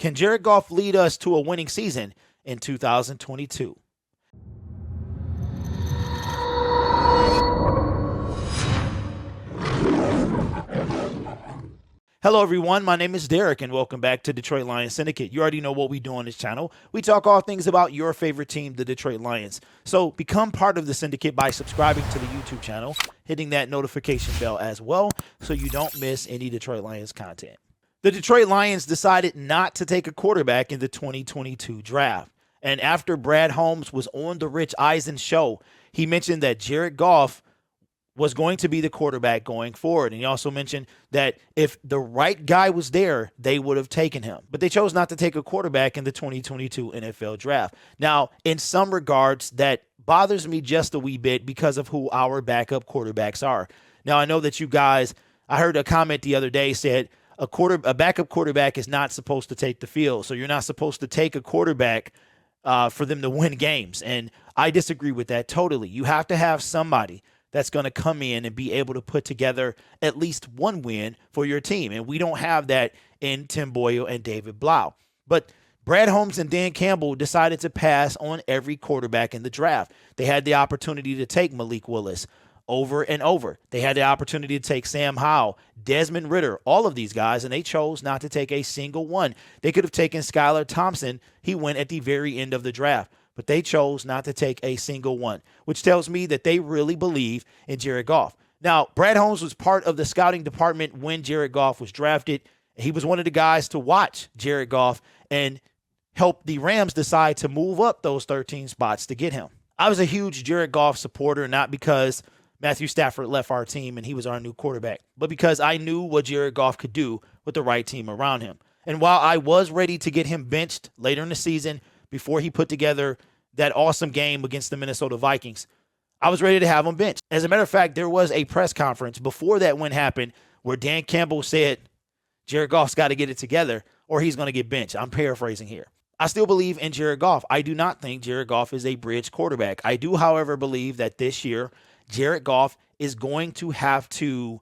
Can Jared Goff lead us to a winning season in 2022? Hello, everyone. My name is Derek, and welcome back to Detroit Lions Syndicate. You already know what we do on this channel. We talk all things about your favorite team, the Detroit Lions. So become part of the Syndicate by subscribing to the YouTube channel, hitting that notification bell as well, so you don't miss any Detroit Lions content. The Detroit Lions decided not to take a quarterback in the 2022 draft. And after Brad Holmes was on the Rich Eisen show, he mentioned that Jared Goff was going to be the quarterback going forward. And he also mentioned that if the right guy was there, they would have taken him. But they chose not to take a quarterback in the 2022 NFL draft. Now, in some regards, that bothers me just a wee bit because of who our backup quarterbacks are. Now, I know that you guys, I heard a comment the other day said a backup quarterback is not supposed to take the field. So you're not supposed to take a quarterback for them to win games. And I disagree with that totally. You have to have somebody that's going to come in and be able to put together at least one win for your team. And we don't have that in Tim Boyle and David Blau. But Brad Holmes and Dan Campbell decided to pass on every quarterback in the draft. They had the opportunity to take Malik Willis over and over. They had the opportunity to take Sam Howell, Desmond Ridder, all of these guys, and they chose not to take a single one. They could have taken Skylar Thompson. He went at the very end of the draft. But they chose not to take a single one, which tells me that they really believe in Jared Goff. Now, Brad Holmes was part of the scouting department when Jared Goff was drafted. He was one of the guys to watch Jared Goff and help the Rams decide to move up those 13 spots to get him. I was a huge Jared Goff supporter, not because Matthew Stafford left our team and he was our new quarterback, but because I knew what Jared Goff could do with the right team around him. And while I was ready to get him benched later in the season, before he put together that awesome game against the Minnesota Vikings, I was ready to have him benched. As a matter of fact, there was a press conference before that win happened where Dan Campbell said, Jared Goff's got to get it together or he's going to get benched. I'm paraphrasing here. I still believe in Jared Goff. I do not think Jared Goff is a bridge quarterback. I do, however, believe that this year, Jared Goff is going to have to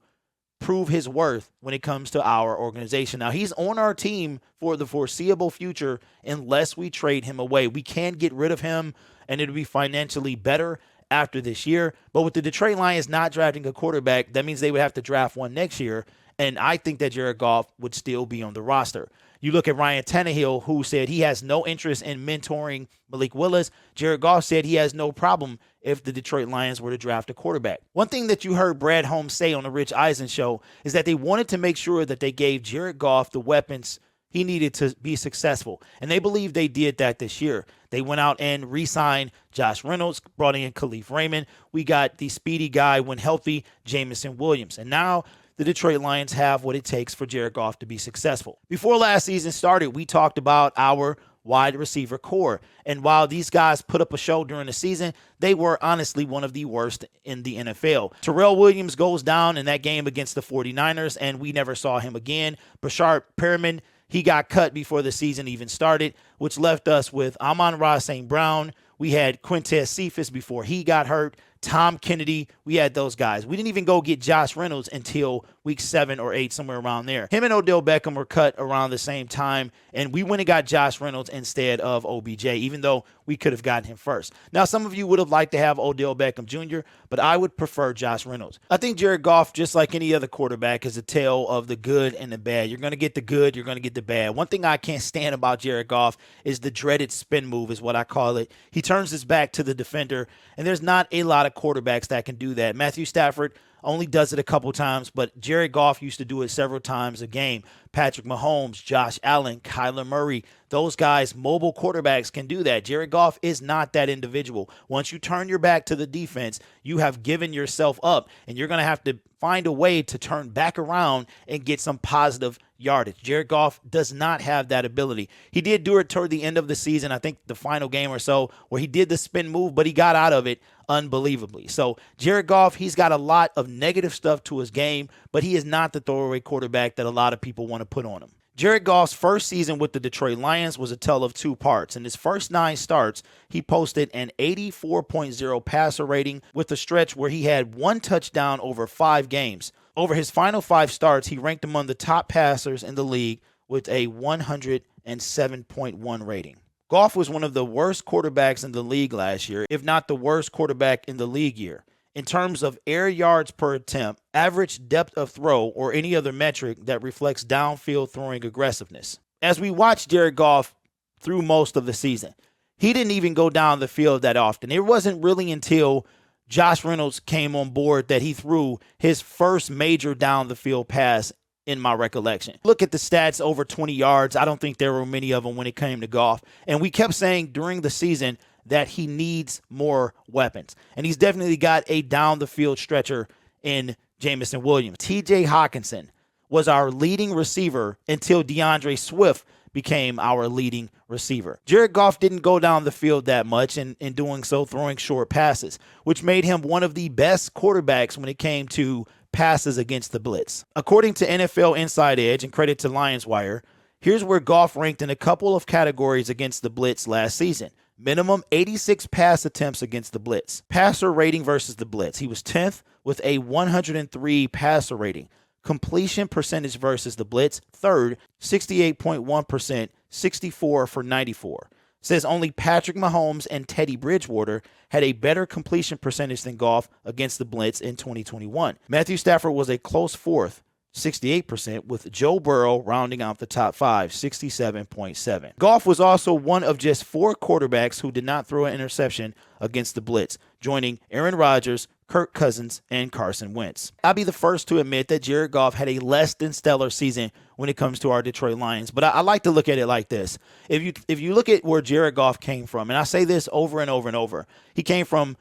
prove his worth when it comes to our organization. Now, he's on our team for the foreseeable future unless we trade him away. We can get rid of him, and it'll be financially better after this year. But with the Detroit Lions not drafting a quarterback, that means they would have to draft one next year, and I think that Jared Goff would still be on the roster. You look at Ryan Tannehill, who said he has no interest in mentoring Malik Willis. Jared Goff said he has no problem if the Detroit Lions were to draft a quarterback. One thing that you heard Brad Holmes say on the Rich Eisen show is that they wanted to make sure that they gave Jared Goff the weapons he needed to be successful. And they believe they did that this year. They went out and re-signed Josh Reynolds, brought in Khalif Raymond. We got the speedy guy when healthy, Jamison Williams. And now the Detroit Lions have what it takes for Jared Goff to be successful. Before last season started, we talked about our wide receiver core. And while these guys put up a show during the season, they were honestly one of the worst in the NFL. Terrell Williams goes down in that game against the 49ers, and we never saw him again. Brashard Perriman, he got cut before the season even started, which left us with Amon-Ra St. Brown. We had Quintez Cephas before he got hurt. Tom Kennedy, we had those guys. We didn't even go get Josh Reynolds until week 7 or 8, somewhere around there. Him and Odell Beckham were cut around the same time, and we went and got Josh Reynolds instead of OBJ, even though we could have gotten him first. Now, some of you would have liked to have Odell Beckham Jr., but I would prefer Josh Reynolds. I think Jared Goff, just like any other quarterback, is a tale of the good and the bad. You're going to get the good, you're going to get the bad. One thing I can't stand about Jared Goff is the dreaded spin move, is what I call it. He turns his back to the defender, and there's not a lot of quarterbacks that can do that. Matthew Stafford only does it a couple times, but Jared Goff used to do it several times a game. Patrick Mahomes, Josh Allen, Kyler Murray, those guys, mobile quarterbacks can do that. Jared Goff is not that individual. Once you turn your back to the defense, you have given yourself up, and you're going to have to find a way to turn back around and get some positive yardage. Jared Goff does not have that ability. He did do it toward the end of the season, I think the final game or so, where he did the spin move, but he got out of it unbelievably. So Jared Goff, he's got a lot of negative stuff to his game, but he is not the throwaway quarterback that a lot of people want to put on him. Jared Goff's first season with the Detroit Lions was a tale of two parts. In his first 9 starts, he posted an 84.0 passer rating with a stretch where he had 1 touchdown over 5 games. Over his final 5 starts, he ranked among the top passers in the league with a 100 and 7.1 rating. Goff was one of the worst quarterbacks in the league last year, if not the worst quarterback in the league year. In terms of air yards per attempt, average depth of throw, or any other metric that reflects downfield throwing aggressiveness. As we watched Jared Goff through most of the season, he didn't even go down the field that often. It wasn't really until Josh Reynolds came on board that he threw his first major down the field pass in my recollection. Look at the stats over 20 yards. I don't think there were many of them when it came to Goff. And we kept saying during the season that he needs more weapons. And he's definitely got a down the field stretcher in Jamison Williams. TJ Hockenson was our leading receiver until DeAndre Swift became our leading receiver. Jared Goff didn't go down the field that much, and in doing so, throwing short passes, which made him one of the best quarterbacks when it came to passes against the blitz. According to NFL Inside Edge, and credit to Lions Wire, here's where Goff ranked in a couple of categories against the blitz last season. Minimum 86 pass attempts against the blitz. Passer rating versus the blitz. He was 10th with a 103 passer rating. Completion percentage versus the blitz, 3rd, 68.1%, 64 for 94. Says only Patrick Mahomes and Teddy Bridgewater had a better completion percentage than Goff against the blitz in 2021. Matthew Stafford was a close 4th, 68%, with Joe Burrow rounding out the top 5, 67.7. Goff was also one of just 4 quarterbacks who did not throw an interception against the blitz, joining Aaron Rodgers, Kirk Cousins, and Carson Wentz. I'll be the first to admit that Jared Goff had a less than stellar season when it comes to our Detroit Lions, but I like to look at it like this. If you look at where Jared Goff came from, and I say this over and over and over, he came from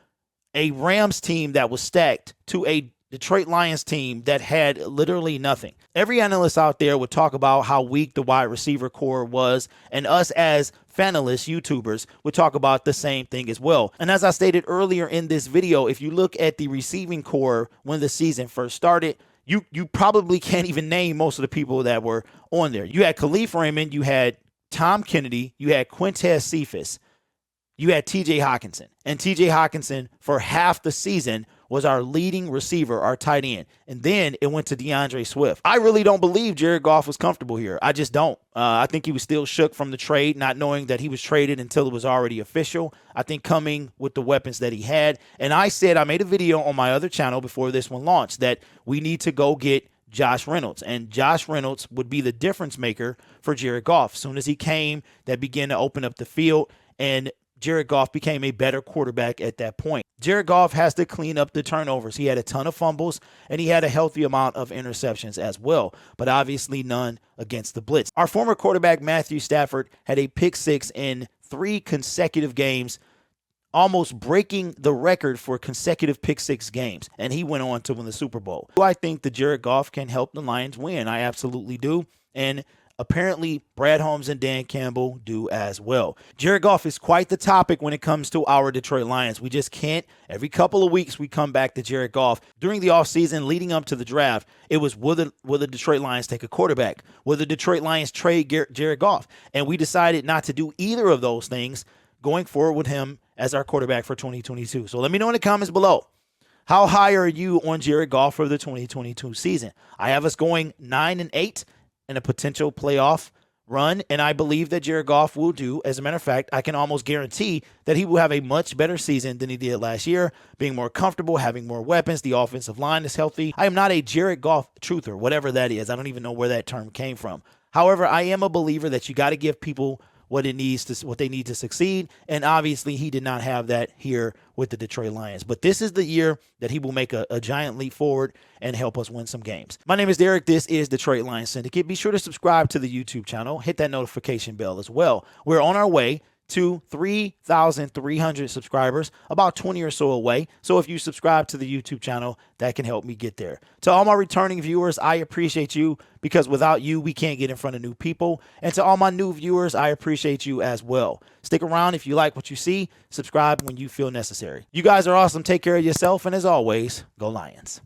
a Rams team that was stacked to a Detroit Lions team that had literally nothing. Every analyst out there would talk about how weak the wide receiver core was, and us as fanalists, YouTubers, would talk about the same thing as well. And as I stated earlier in this video, if you look at the receiving core when the season first started, you probably can't even name most of the people that were on there. You had Khalif Raymond, you had Tom Kennedy, you had Quintez Cephas, you had TJ Hockenson. And TJ Hockenson, for half the season, was our leading receiver, our tight end. And then it went to DeAndre Swift. I really don't believe Jared Goff was comfortable here. I just don't. I think he was still shook from the trade, not knowing that he was traded until it was already official. I think coming with the weapons that he had. And I made a video on my other channel before this one launched that we need to go get Josh Reynolds. And Josh Reynolds would be the difference maker for Jared Goff. As soon as he came, that began to open up the field, and Jared Goff became a better quarterback at that point. Jared Goff has to clean up the turnovers. He had a ton of fumbles, and he had a healthy amount of interceptions as well, but obviously none against the blitz. Our former quarterback, Matthew Stafford, had a pick 6 in 3 consecutive games, almost breaking the record for consecutive pick 6 games, and he went on to win the Super Bowl. Do I think that Jared Goff can help the Lions win? I absolutely do, and apparently, Brad Holmes and Dan Campbell do as well. Jared Goff is quite the topic when it comes to our Detroit Lions. We just can't. Every couple of weeks, we come back to Jared Goff. During the offseason leading up to the draft, it was will the Detroit Lions take a quarterback? Will the Detroit Lions trade Jared Goff? And we decided not to do either of those things going forward with him as our quarterback for 2022. So let me know in the comments below. How high are you on Jared Goff for the 2022 season? I have us going 9-8. And a potential playoff run, and I believe that Jared Goff will do. As a matter of fact, I can almost guarantee that he will have a much better season than he did last year, being more comfortable, having more weapons. The offensive line is healthy. I am not a Jared Goff truther, whatever that is. I don't even know where that term came from. However, I am a believer that you got to give people what they need to succeed, and obviously he did not have that here with the Detroit Lions. But this is the year that he will make a giant leap forward and help us win some games. My name is Derek. This is Detroit Lions Syndicate. Be sure to subscribe to the YouTube channel. Hit that notification bell as well. We're on our way to 3,300 subscribers, about 20 or so away. So if you subscribe to the YouTube channel, that can help me get there. To all my returning viewers, I appreciate you, because without you, we can't get in front of new people. And to all my new viewers, I appreciate you as well. Stick around if you like what you see. Subscribe when you feel necessary. You guys are awesome. Take care of yourself. And as always, go Lions.